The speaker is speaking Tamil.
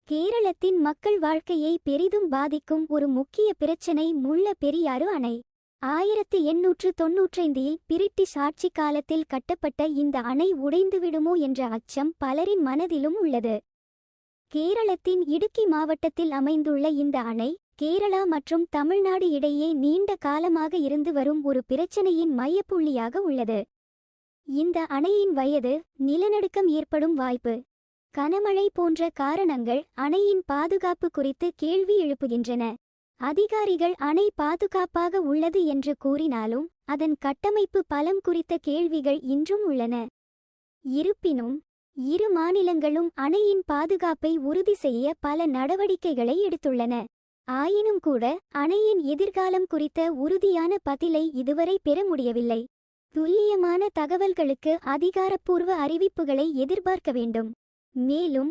கேரளத்தின் மக்கள் வாழ்க்கையை பெரிதும் பாதிக்கும் ஒரு முக்கிய பிரச்சினை முல்ல பெரியாறு அணை. 1895இல் பிரிட்டிஷ் ஆட்சி காலத்தில் கட்டப்பட்ட இந்த அணை உடைந்துவிடுமோ என்ற அச்சம் பலரின் மனதிலும் உள்ளது. கேரளத்தின் இடுக்கி மாவட்டத்தில் அமைந்துள்ள இந்த அணை கேரளா மற்றும் தமிழ்நாடு இடையே நீண்ட காலமாக இருந்து வரும் ஒரு பிரச்சினையின் மையப்புள்ளியாக உள்ளது. இந்த அணையின் வயது, நிலநடுக்கம் ஏற்படும் வாய்ப்பு, கனமழை போன்ற காரணங்கள் அணையின் பாதுகாப்பு குறித்து கேள்வி எழுப்புகின்றன. அதிகாரிகள் அணை பாதுகாப்பாக உள்ளது என்று கூறினாலும் அதன் கட்டமைப்பு பலம் குறித்த கேள்விகள் இன்றும் உள்ளன. இருப்பினும் இரு மாநிலங்களும் அணையின் பாதுகாப்பை உறுதி செய்ய பல நடவடிக்கைகளை எடுத்துள்ளன. ஆயினும் கூட அணையின் எதிர்காலம் குறித்த உறுதியான பதிலை இதுவரை பெற முடியவில்லை. துல்லியமான தகவல்களுக்கு அதிகாரப்பூர்வ அறிவிப்புகளை எதிர்பார்க்க வேண்டும். மேலும்